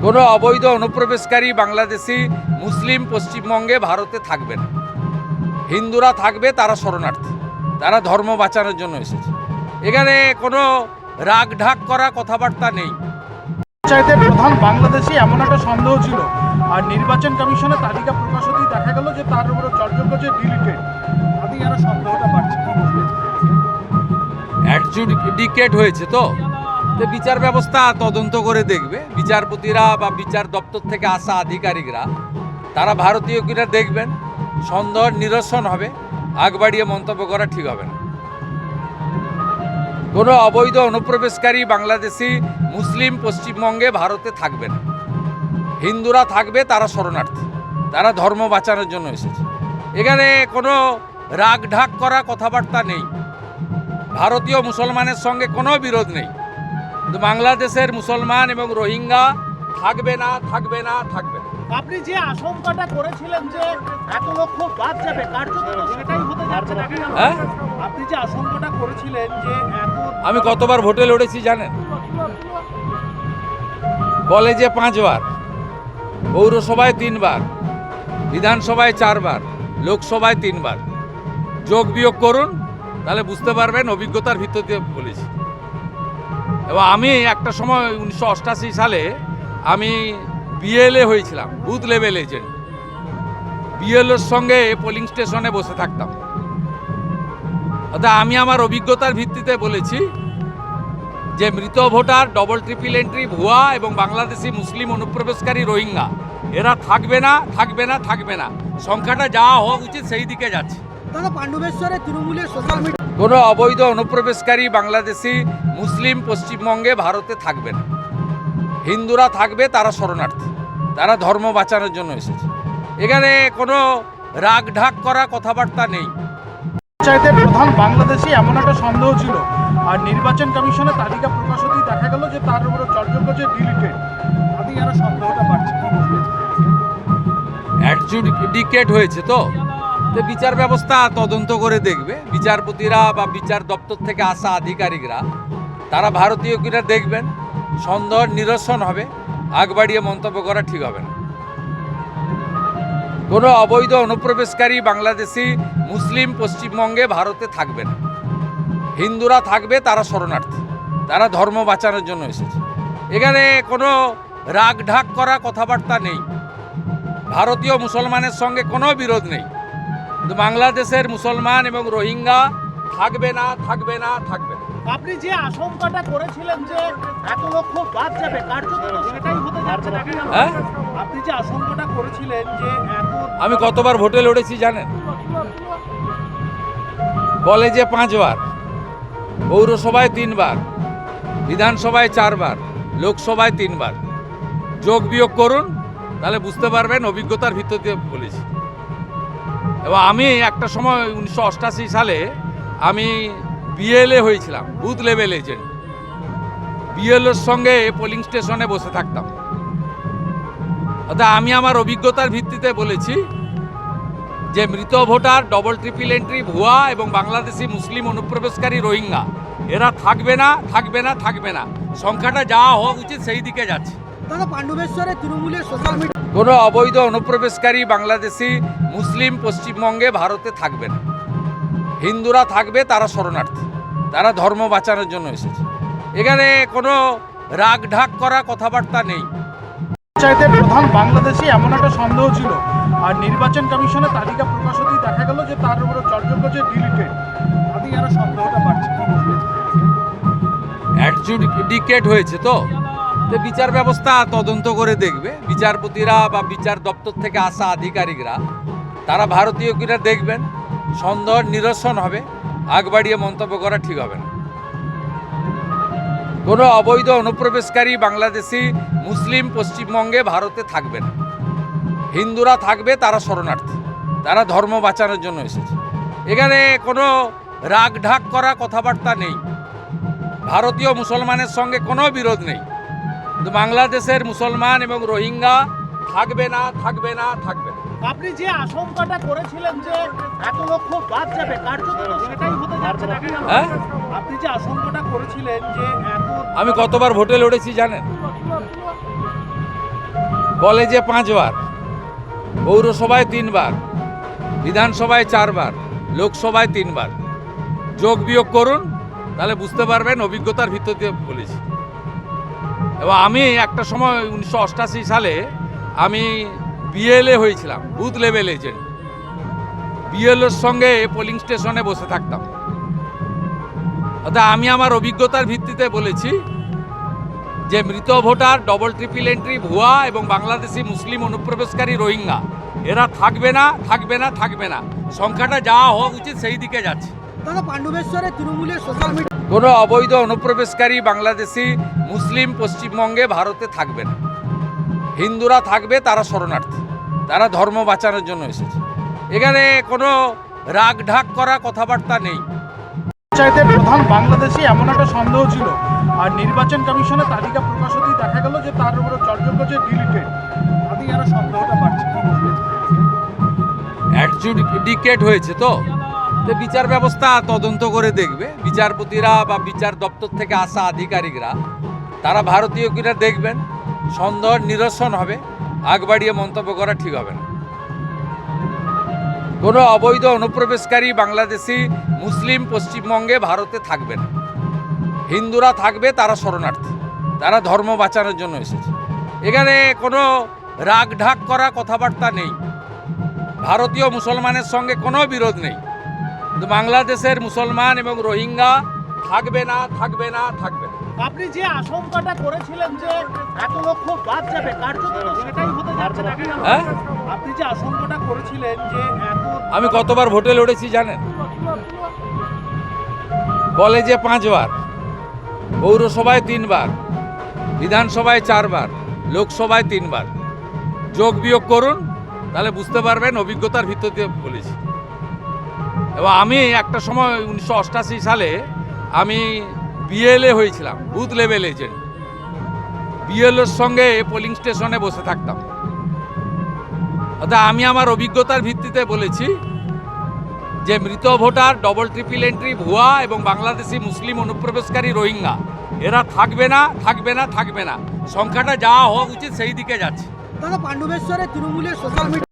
কোনো অবৈধ অনুপ্রবেশকারী বাংলাদেশি মুসলিম পশ্চিমবঙ্গে ভারতে থাকবে না। হিন্দুরা থাকবে, তারা শরণার্থী, তারা ধর্ম বাঁচানোর জন্য এসেছে। এখানে কোনো রাগ ঢাক করা কথাবার্তা নেই। পঞ্চায়েতের প্রধান বাংলাদেশি এমন একটা সন্দেহ ছিল, আর নির্বাচন কমিশনের তালিকা প্রকাশ হতেই দেখা গেল যে তার উপরে চর্যজ্ঞ যে ডিলিটেড, তাতেই আরো সন্দেহটা বাড়ছে। অ্যাডজুডিকেট হয়েছে তো বিচার ব্যবস্থা তদন্ত করে দেখবে। বিচারপতিরা বা বিচার দপ্তর থেকে আসা আধিকারিকরা তারা ভারতীয় কিনা দেখবেন, সন্দেহ নিরসন হবে। আগ বাড়িয়ে মন্তব্য করা ঠিক হবে না। কোনো অবৈধ অনুপ্রবেশকারী বাংলাদেশি মুসলিম পশ্চিমবঙ্গে ভারতে থাকবে না। হিন্দুরা থাকবে, তারা শরণার্থী, তারা ধর্ম বাঁচানোর জন্য এসেছে। এখানে কোনো রাগ ঢাক করা কথাবার্তা নেই। ভারতীয় মুসলমানের সঙ্গে কোনো বিরোধ নেই, কিন্তু বাংলাদেশের মুসলমান এবং রোহিঙ্গা থাকবে না, থাকবে না, থাকবে না। আপনি যে আশঙ্কাটা করেছিলেন যে এত লক্ষ বাদ যাবে, কার্যত সেটাই হতে যাচ্ছে নাকি? হ্যাঁ, আপনি যে আশঙ্কাটা করেছিলেন যে এত, আমি কতবার ভোটে লড়েছি জানেন? কলেজে 5 বার, পৌরসভায় 3 বার, বিধানসভায় 4 বার, লোকসভায় 3 বার। যোগ বিয়োগ করুন, তাহলে বুঝতে পারবেন অভিজ্ঞতার ভিত্তিতে বলেছি। এবং আমি একটা সময় 1988 সালে আমি বিএলএ হয়েছিলাম, বুথ লেভেল এজেন্ট। বিএলওর সঙ্গে পোলিং স্টেশনে বসে থাকতাম। অর্থাৎ আমি আমার অভিজ্ঞতার ভিত্তিতে বলেছি যে মৃত ভোটার, ডবল ট্রিপল এন্ট্রি, ভুয়া এবং বাংলাদেশি মুসলিম অনুপ্রবেশকারী রোহিঙ্গা এরা থাকবে না, থাকবে না, থাকবে না। সংখ্যাটা যা হওয়া উচিত সেই দিকে যাচ্ছে। পাণ্ডবেশ্বরে তৃণমূলের সোশ্যাল মিডিয়া কোনো অবৈধ অনুপ্রবেশকারী বাংলাদেশি মুসলিম পশ্চিমবঙ্গে ভারতে থাকবে না। হিন্দুরা থাকবে, তারা শরণার্থী, তারা ধর্ম বাঁচানোর জন্য এসেছে। এখানে কোনো রাগ ঢাক করা কথাবার্তা নেই। পঞ্চায়েতের প্রধান বাংলাদেশি এমন একটা সন্দেহ ছিল, আর নির্বাচন কমিশনের তালিকা প্রকাশ হতেই দেখা গেল যে তার উপরে চর্যজ্ঞ যে ডিলিটেড, তাতেই আরো সন্দেহটা বাড়ছে। অ্যাডজুডিকেট হয়েছে তো বিচার ব্যবস্থা তদন্ত করে দেখবে। বিচারপতিরা বা বিচার দপ্তর থেকে আসা আধিকারিকরা তারা ভারতীয় কিনা দেখবেন, সন্দেহ নিরসন হবে। আগ বাড়িয়ে মন্তব্য করা ঠিক হবে না। কোনো অবৈধ অনুপ্রবেশকারী বাংলাদেশি মুসলিম পশ্চিমবঙ্গে ভারতে থাকবে না। হিন্দুরা থাকবে, তারা শরণার্থী, তারা ধর্ম বাঁচানোর জন্য এসেছে। এখানে কোনো রাগ ঢাক করা কথাবার্তা নেই। ভারতীয় মুসলমানের সঙ্গে কোনো বিরোধ নেই, কিন্তু বাংলাদেশের মুসলমান এবং রোহিঙ্গা থাকবে না, থাকবে না, থাকবে না। আপনি যে আশঙ্কাটা করেছিলেন যে এত লক্ষ বাদ যাবে, কার্যত সেটাই হতে যাচ্ছে নাকি? হ্যাঁ, আপনি যে আশঙ্কাটা করেছিলেন যে এত, আমি কতবার ভোটে লড়েছি জানেন? কলেজে 5 বার, পৌরসভায় 3 বার, বিধানসভায় 4 বার, লোকসভায় 3 বার। যোগ বিয়োগ করুন, তাহলে বুঝতে পারবেন অভিজ্ঞতার ভিত্তিতে বলেছি। এবং আমি একটা সময় 1988 সালে আমি বিএলএ হয়েছিলাম, বুথ লেভেল এজেন্ট। বিএলওর সঙ্গে পোলিং স্টেশনে বসে থাকতাম। অর্থাৎ আমি আমার অভিজ্ঞতার ভিত্তিতে বলেছি যে মৃত ভোটার, ডবল ট্রিপল এন্ট্রি, ভুয়া এবং বাংলাদেশি মুসলিম অনুপ্রবেশকারী রোহিঙ্গা এরা থাকবে না, থাকবে না, থাকবে না। সংখ্যাটা যা হওয়া উচিত সেই দিকে যাচ্ছে। পাণ্ডবেশ্বরে তৃণমূলের সোশ্যাল মিডিয়া কোনো অবৈধ অনুপ্রবেশকারী বাংলাদেশি মুসলিম পশ্চিমবঙ্গে ভারতে থাকবে না। হিন্দুরা থাকবে, তারা শরণার্থী, তারা ধর্ম বাঁচানোর জন্য এসেছে। এখানে কোনো রাগ ঢাক করা কথাবার্তা নেই। পঞ্চায়েতের প্রধান বাংলাদেশি এমন একটা সন্দেহ ছিল, আর নির্বাচন কমিশনের তালিকা প্রকাশ হতেই দেখা গেল যে তার উপরে চর্যজ্ঞ যে ডিলিটেড, তাতেই আরো সন্দেহটা বাড়ছে। অ্যাডজুডিকেট হয়েছে তো বিচার ব্যবস্থা তদন্ত করে দেখবে। বিচারপতিরা বা বিচার দপ্তর থেকে আসা আধিকারিকরা তারা ভারতীয় কিনা দেখবেন, সন্দেহ নিরসন হবে। আগ বাড়িয়ে মন্তব্য করা ঠিক হবে না। কোনো অবৈধ অনুপ্রবেশকারী বাংলাদেশি মুসলিম পশ্চিমবঙ্গে ভারতে থাকবে না। হিন্দুরা থাকবে, তারা শরণার্থী, তারা ধর্ম বাঁচানোর জন্য এসেছে। এখানে কোনো রাগ ঢাক করা কথাবার্তা নেই। ভারতীয় মুসলমানের সঙ্গে কোনো বিরোধ নেই, কিন্তু বাংলাদেশের মুসলমান এবং রোহিঙ্গা থাকবে না, থাকবে না, থাকবে না। আপনি যে আশঙ্কাটা করেছিলেন যে এত লক্ষ বাদ যাবে, কার্যত সেটাই হতে যাচ্ছে নাকি? হ্যাঁ, আপনি যে আশঙ্কাটা করেছিলেন যে এত, আমি কতবার ভোটে লড়েছি জানেন? কলেজে 5 বার, পৌরসভায় 3 বার, বিধানসভায় 4 বার, লোকসভায় 3 বার। যোগ বিয়োগ করুন, তাহলে বুঝতে পারবেন অভিজ্ঞতার ভিত্তিতে বলেছি। এবং আমি একটা সময় 1988 সালে আমি বিএলএ হয়েছিলাম, বুথ লেভেল এজেন্ট। বিএলওর সঙ্গে পোলিং স্টেশনে বসে থাকতাম। অর্থাৎ আমি আমার অভিজ্ঞতার ভিত্তিতে বলেছি যে মৃত ভোটার, ডবল ট্রিপল এন্ট্রি, ভুয়া এবং বাংলাদেশি মুসলিম অনুপ্রবেশকারী রোহিঙ্গা এরা থাকবে না, থাকবে না, থাকবে না। সংখ্যাটা যা হওয়া উচিত সেই দিকে যাচ্ছে। দাদা, পাণ্ডবেশ্বরে তৃণমূলের সোশ্যাল মিডিয়া কোনো অবৈধ অনুপ্রবেশকারী বাংলাদেশি মুসলিম পশ্চিমবঙ্গে ভারতে থাকবে না। হিন্দুরা থাকবে, তারা শরণার্থী, তারা ধর্ম বাঁচানোর জন্য এসেছে। এখানে কোনো রাগ ঢাক করা কথাবার্তা নেই। পঞ্চায়েতের প্রধান বাংলাদেশি এমন একটা সন্দেহ ছিল, আর নির্বাচন কমিশনের তালিকা প্রকাশ হতেই দেখা গেল যে তার উপরে জর্জর যে ডিলিটেড, তাতেই আরো সন্দেহটা বাড়ছে। অ্যাডজুডিকেট হয়েছে তো বিচার ব্যবস্থা তদন্ত করে দেখবে। বিচারপতিরা বা বিচার দপ্তর থেকে আসা আধিকারিকরা তারা ভারতীয় কিনা দেখবেন, সন্দেহ নিরসন হবে। আগ বাড়িয়ে মন্তব্য করা ঠিক হবে না। কোনো অবৈধ অনুপ্রবেশকারী বাংলাদেশি মুসলিম পশ্চিমবঙ্গে ভারতে থাকবে না। হিন্দুরা থাকবে, তারা শরণার্থী, তারা ধর্ম বাঁচানোর জন্য এসেছে। এখানে কোনো রাগ ঢাক করা কথাবার্তা নেই। ভারতীয় মুসলমানের সঙ্গে কোনো বিরোধ নেই, কিন্তু বাংলাদেশের মুসলমান এবং রোহিঙ্গা থাকবে না, থাকবে না, থাকবে না। আপনি যে আশঙ্কাটা করেছিলেন যে এত লক্ষ বাদ যাবে, কার্যত তো সেটাই হতে যাচ্ছে না। হ্যাঁ, আপনি যে আশঙ্কাটা করেছিলেন যে এত আমি কতবার ভোটে লড়েছি জানেন? কলেজে 5 বার, পৌরসভায় 3 বার, বিধানসভায় 4 বার, লোকসভায় 3 বার। যোগ বিয়োগ করুন, তাহলে বুঝতে পারবেন অভিজ্ঞতার ভিত্তিতে বলেছি। এবং আমি একটা সময় 1988 সালে আমি বিএলএ হয়েছিলাম, বুথ লেভেল এজেন্ট। বিএলওর সঙ্গে পোলিং স্টেশনে বসে থাকতাম। অর্থাৎ আমি আমার অভিজ্ঞতার ভিত্তিতে বলেছি যে মৃত ভোটার, ডবল ট্রিপল এন্ট্রি, ভুয়া এবং বাংলাদেশি মুসলিম অনুপ্রবেশকারী রোহিঙ্গা এরা থাকবে না, থাকবে না, থাকবে না। সংখ্যাটা যা হওয়া উচিত সেই দিকে যাচ্ছে। দাদা, পাণ্ডবেশ্বরে তৃণমূলের সোশ্যাল মিডিয়া